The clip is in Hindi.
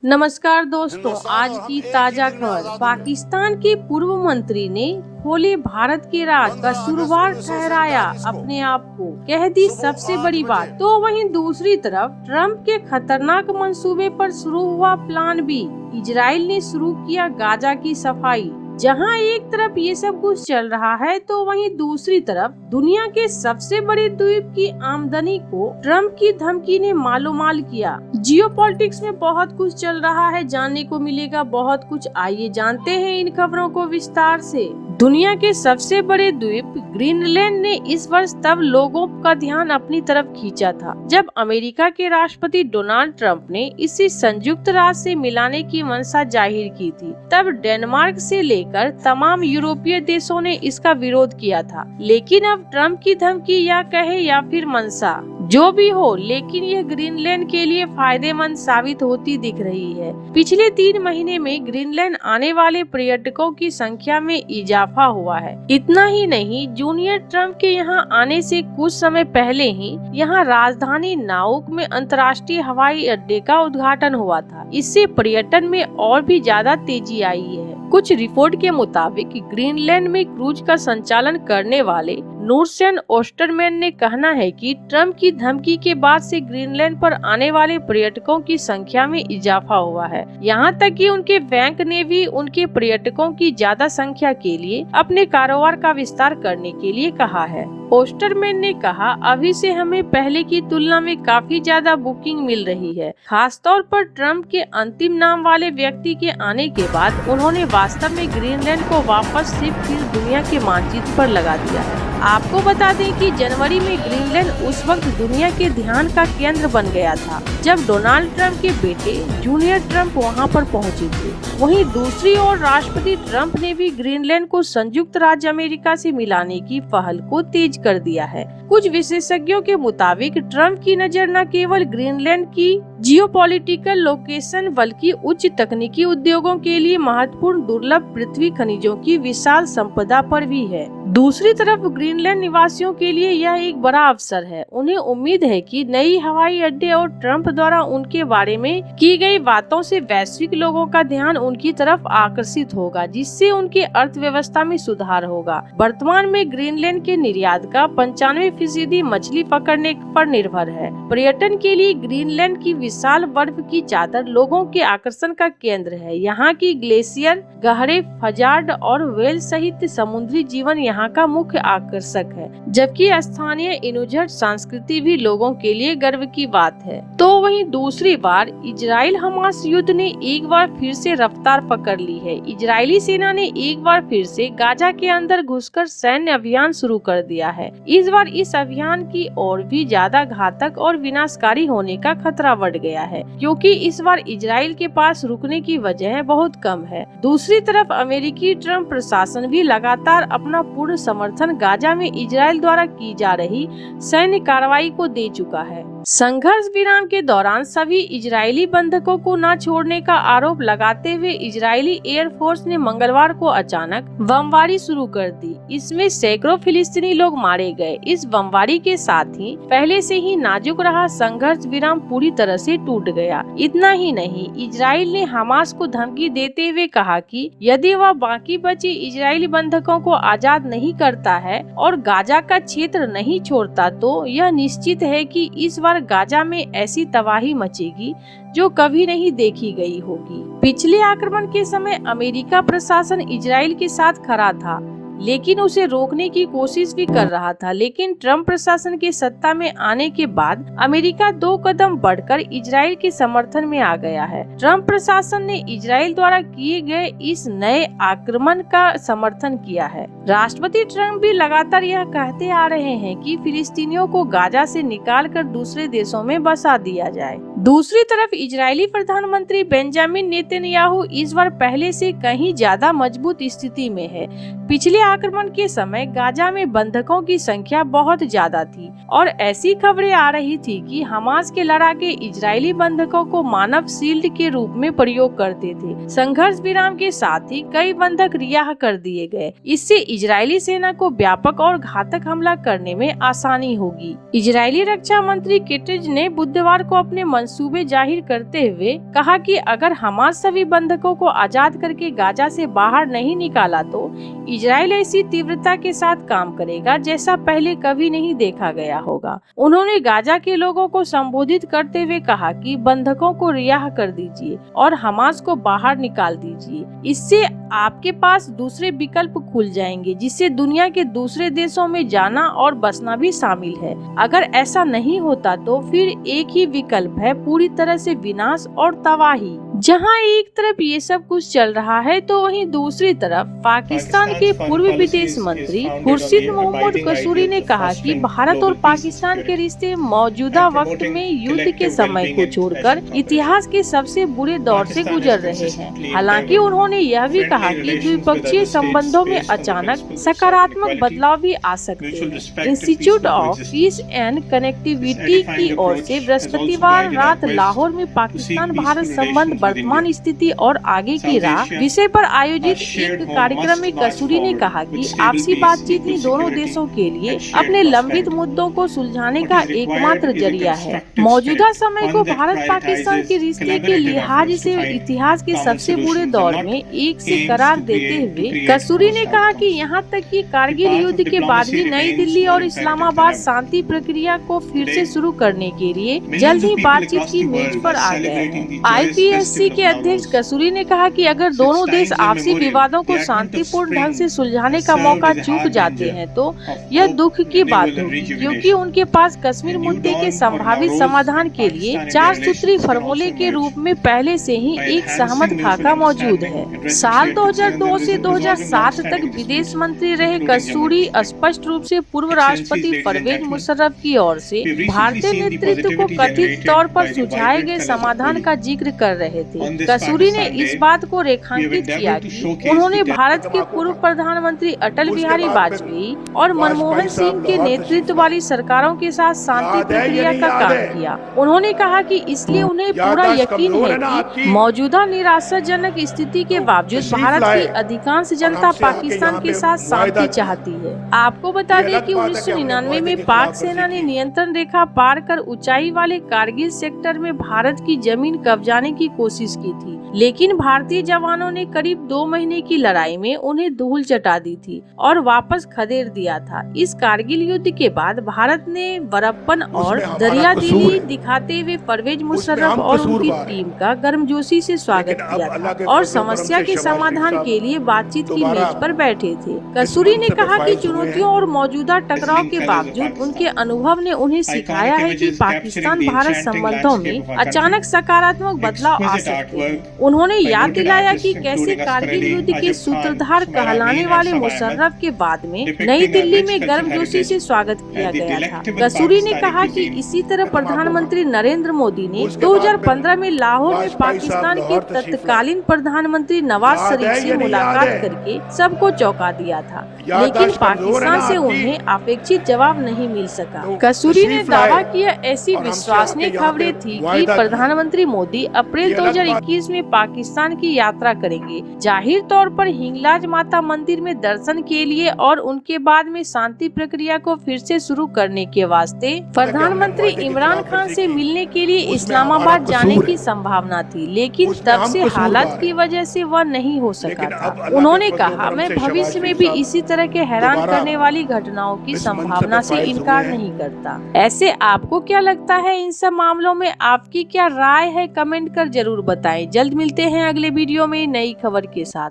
नमस्कार दोस्तों, आज की ताजा खबर। पाकिस्तान के पूर्व मंत्री ने खोले भारत के राज का शुरुआत ठहराया अपने आप को, कह दी सबसे बड़ी बात। तो वहीं दूसरी तरफ ट्रंप के खतरनाक मंसूबे पर शुरू हुआ प्लान बी। इजराइल ने शुरू किया गाजा की सफाई। जहां एक तरफ ये सब कुछ चल रहा है तो वहीं दूसरी तरफ दुनिया के सबसे बड़े द्वीप की आमदनी को ट्रंप की धमकी ने मालोमाल किया। जियोपॉलिटिक्स में बहुत कुछ चल रहा है, जानने को मिलेगा बहुत कुछ। आइए जानते हैं इन खबरों को विस्तार से। दुनिया के सबसे बड़े द्वीप ग्रीनलैंड ने इस वर्ष तब लोगों का ध्यान अपनी तरफ खींचा था जब अमेरिका के राष्ट्रपति डोनाल्ड ट्रंप ने इसे संयुक्त राज्य से मिलाने की मंशा जाहिर की थी। तब डेनमार्क से लेकर तमाम यूरोपीय देशों ने इसका विरोध किया था। लेकिन अब ट्रंप की धमकी या कहे या फिर मंशा जो भी हो, लेकिन यह ग्रीनलैंड के लिए फायदेमंद साबित होती दिख रही है। पिछले 3 महीने में ग्रीनलैंड आने वाले पर्यटकों की संख्या में इजाफा हुआ है। इतना ही नहीं, जूनियर ट्रंप के यहाँ आने से कुछ समय पहले ही यहाँ राजधानी नाउक में अंतर्राष्ट्रीय हवाई अड्डे का उद्घाटन हुआ था। इससे पर्यटन में और भी ज्यादा तेजी आई है। कुछ रिपोर्ट के मुताबिक ग्रीनलैंड में क्रूज का संचालन करने वाले नूरसेन ओस्टरमैन ने कहना है कि ट्रंप की धमकी के बाद से ग्रीनलैंड पर आने वाले पर्यटकों की संख्या में इजाफा हुआ है। यहाँ तक कि उनके बैंक ने भी उनके पर्यटकों की ज्यादा संख्या के लिए अपने कारोबार का विस्तार करने के लिए कहा है। ओस्टरमैन ने कहा, अभी से हमें पहले की तुलना में काफी ज्यादा बुकिंग मिल रही है। खासतौर पर ट्रंप के अंतिम नाम वाले व्यक्ति के आने के बाद उन्होंने वास्तव में ग्रीनलैंड को वापस से फिर दुनिया के मानचित्र पर लगा दिया है। आपको बता दें कि जनवरी में ग्रीनलैंड उस वक्त दुनिया के ध्यान का केंद्र बन गया था जब डोनाल्ड ट्रंप के बेटे जूनियर ट्रंप वहां पर पहुंचे थे। वहीं दूसरी ओर राष्ट्रपति ट्रंप ने भी ग्रीनलैंड को संयुक्त राज्य अमेरिका से मिलाने की पहल को तेज कर दिया है। कुछ विशेषज्ञों के मुताबिक ट्रंप की नजर न केवल ग्रीनलैंड की जियोपॉलिटिकल लोकेशन बल्कि उच्च तकनीकी उद्योगों के लिए महत्वपूर्ण दुर्लभ पृथ्वी खनिजों की विशाल संपदा पर भी है। दूसरी तरफ ग्रीनलैंड निवासियों के लिए यह एक बड़ा अवसर है। उन्हें उम्मीद है कि नई हवाई अड्डे और ट्रंप द्वारा उनके बारे में की गई बातों से वैश्विक लोगों का ध्यान उनकी तरफ आकर्षित होगा, जिससे उनकी अर्थव्यवस्था में सुधार होगा। वर्तमान में ग्रीनलैंड के निर्यात का 95% मछली पकड़ने पर निर्भर है। पर्यटन के लिए ग्रीनलैंड की विशाल बर्फ की चादर लोगों के आकर्षण का केंद्र है। यहाँ की ग्लेशियर, गहरे फजार्ड और व्हेल सहित समुद्री जीवन यहाँ का मुख्य आकर्षक है, जबकि स्थानीय इनुजट संस्कृति भी लोगों के लिए गर्व की बात है। तो वहीं दूसरी बार इजराइल हमास युद्ध ने एक बार फिर से रफ्तार पकड़ ली है। इजरायली सेना ने एक बार फिर से गाजा के अंदर घुसकर सैन्य अभियान शुरू कर दिया है। इस बार इस अभियान की और भी ज्यादा घातक और विनाशकारी होने का खतरा बढ़ गया है, क्योंकि इस बार इजराइल के पास रुकने की वजह बहुत कम है। दूसरी तरफ अमेरिकी ट्रंप प्रशासन भी लगातार अपना पूर्ण समर्थन गाजा में इजराइल द्वारा की जा रही सैन्य कार्रवाई को दे चुका है। संघर्ष विराम के दौरान सभी इजरायली बंधकों को न छोड़ने का आरोप लगाते हुए इजरायली एयरफोर्स ने मंगलवार को अचानक बमबारी शुरू कर दी। इसमें सैकड़ों फिलिस्तीनी लोग मारे गए। इस बमबारी के साथ ही पहले से ही नाजुक रहा संघर्ष विराम पूरी तरह से टूट गया। इतना ही नहीं, इजराइल ने हमास को धमकी देते हुए कहा कि यदि वह बाकी बचे इजरायली बंधकों को आजाद नहीं करता है और गाजा का क्षेत्र नहीं छोड़ता तो यह निश्चित है कि इस बार गाजा में ऐसी तबाही मचेगी जो कभी नहीं देखी गई होगी। पिछले आक्रमण के समय अमेरिका प्रशासन इजराइल के साथ खड़ा था, लेकिन उसे रोकने की कोशिश भी कर रहा था। लेकिन ट्रंप प्रशासन के सत्ता में आने के बाद अमेरिका 2 कदम बढ़कर इजराइल के समर्थन में आ गया है। ट्रंप प्रशासन ने इजराइल द्वारा किए गए इस नए आक्रमण का समर्थन किया है। राष्ट्रपति ट्रंप भी लगातार यह कहते आ रहे हैं कि फिलिस्तीनियों को गाजा से निकालकर दूसरे देशों में बसा दिया जाए। दूसरी तरफ इजरायली प्रधानमंत्री बेंजामिन नेतन्याहू इस बार पहले से कहीं ज्यादा मजबूत स्थिति में है। पिछले आक्रमण के समय गाजा में बंधकों की संख्या बहुत ज्यादा थी और ऐसी खबरें आ रही थी कि हमास के लड़ाके इजरायली बंधकों को मानव शील्ड के रूप में प्रयोग करते थे। संघर्ष विराम के साथ ही कई बंधक रिहा कर दिए गए। इससे इजरायली सेना को व्यापक और घातक हमला करने में आसानी होगी। इजरायली रक्षा मंत्री केटेज ने बुधवार को अपने मंसूबे जाहिर करते हुए कहा कि अगर हमास सभी बंधकों को आजाद करके गाजा से बाहर नहीं निकाला तो इजराइल ऐसी तीव्रता के साथ काम करेगा जैसा पहले कभी नहीं देखा गया होगा। उन्होंने गाजा के लोगों को संबोधित करते हुए कहा कि बंधकों को रिहा कर दीजिए और हमास को बाहर निकाल दीजिए। इससे आपके पास दूसरे विकल्प खुल जाएंगे, जिससे दुनिया के दूसरे देशों में जाना और बसना भी शामिल है। अगर ऐसा नहीं होता तो फिर एक ही विकल्प है, पूरी तरह से विनाश और तबाही। जहां एक तरफ ये सब कुछ चल रहा है तो वहीं दूसरी तरफ पाकिस्तान के पूर्व विदेश मंत्री खुर्शीद मोहम्मद कसूरी ने कहा कि भारत और पाकिस्तान के रिश्ते मौजूदा वक्त में युद्ध के समय को छोड़कर इतिहास के सबसे बुरे दौर से गुजर रहे हैं। हालांकि उन्होंने यह भी कहा कि द्विपक्षीय संबंधों में अचानक सकारात्मक बदलाव भी आ सकते हैं। Institute of peace and connectivity की ओर से बृहस्पतिवार रात लाहौर में पाकिस्तान भारत संबंध वर्तमान स्थिति और आगे की राह विषय पर आयोजित एक कार्यक्रम में कसूरी ने कहा कि आपसी बातचीत ही दोनों देशों के लिए अपने लंबित मुद्दों को सुलझाने का एकमात्र जरिया है। मौजूदा समय को भारत पाकिस्तान के रिश्ते के लिहाज से इतिहास के सबसे बुरे दौर में एक से करार देते हुए कसूरी ने कहा कि यहाँ तक कि कारगिल युद्ध के बाद भी नई दिल्ली और इस्लामाबाद शांति प्रक्रिया को फिर से शुरू करने के लिए जल्द ही बातचीत की मेज पर आ गए हैं। IPSC के अध्यक्ष कसूरी ने कहा कि अगर दोनों देश आपसी विवादों को शांतिपूर्ण ढंग से सुलझाने का मौका चूक जाते हैं तो यह दुख की बात होगी, क्योंकि उनके पास कश्मीर मुद्दे के संभावित समाधान के लिए 4 सूत्री फॉर्मूले के रूप में पहले से ही एक सहमत खाका मौजूद है। साल 2002 से 2007 तक विदेश मंत्री रहे कसूरी स्पष्ट रूप से पूर्व राष्ट्रपति परवेज मुशर्रफ की ओर से भारतीय नेतृत्व को कथित तौर पर सुझाए गए समाधान का जिक्र कर रहे थे। कसूरी ने इस बात को रेखांकित किया कि उन्होंने भारत के पूर्व प्रधानमंत्री अटल बिहारी वाजपेयी और मनमोहन सिंह के नेतृत्व वाली सरकारों के साथ शांति प्रक्रिया का काम किया। उन्होंने कहा कि इसलिए उन्हें पूरा यकीन है कि मौजूदा निराशाजनक स्थिति के बावजूद भारत की अधिकांश जनता पाकिस्तान के साथ शांति चाहती है। आपको बता दें कि 1999 में पाक सेना ने नियंत्रण रेखा पार कर ऊंचाई वाले कारगिल सेक्टर में भारत की जमीन कब्जाने की कोशिश की थी, लेकिन भारतीय जवानों ने करीब 2 महीने की लड़ाई में उन्हें धूल चटा दी थी और वापस खदेड़ दिया था। इस कारगिल युद्ध के बाद भारत ने बड़प्पन और दरियादिली दिखाते हुए परवेज मुशर्रफ और उनकी टीम का गर्मजोशी से स्वागत किया था और समस्या के समाधान के लिए बातचीत की मेज पर बैठे थे। कसूरी ने कहा कि चुनौतियों और मौजूदा टकराव के बावजूद उनके अनुभव ने उन्हें सिखाया है कि पाकिस्तान भारत संबंधों में अचानक सकारात्मक बदलाव आ सकते हैं। उन्होंने याद दिलाया कि कैसे कारगिल युद्ध के सूत्रधार कहलाने वाले मुशर्रफ के बाद में नई दिल्ली में गर्मजोशी से स्वागत किया गया था। कसूरी ने कहा कि इसी तरह प्रधानमंत्री नरेंद्र मोदी ने 2015 में लाहौर में पाकिस्तान के तत्कालीन प्रधानमंत्री नवाज शरीफ से मुलाकात करके सबको चौंका दिया था, लेकिन पाकिस्तान से उन्हें अपेक्षित जवाब नहीं मिल सका। कसूरी ने दावा किया ऐसी विश्वसनीय खबरें थी कि प्रधानमंत्री मोदी अप्रैल 2021 में पाकिस्तान की यात्रा करेंगे, जाहिर तौर पर हिंगलाज माता मंदिर में दर्शन के लिए और उनके बाद में शांति प्रक्रिया को फिर से शुरू करने के वास्ते प्रधानमंत्री इमरान खान से मिलने के लिए इस्लामाबाद जाने की संभावना थी, लेकिन तब से हालात की वजह से वह नहीं हो सका था। उन्होंने कहा, मैं भविष्य में भी इसी तरह के हैरान करने वाली घटनाओं की संभावना से इनकार नहीं करता। ऐसे आपको क्या लगता है इन सब मामलों में? आपकी क्या राय है? कमेंट कर जरूर बताएं। जल्द मिलते हैं अगले वीडियो में नई खबर के साथ।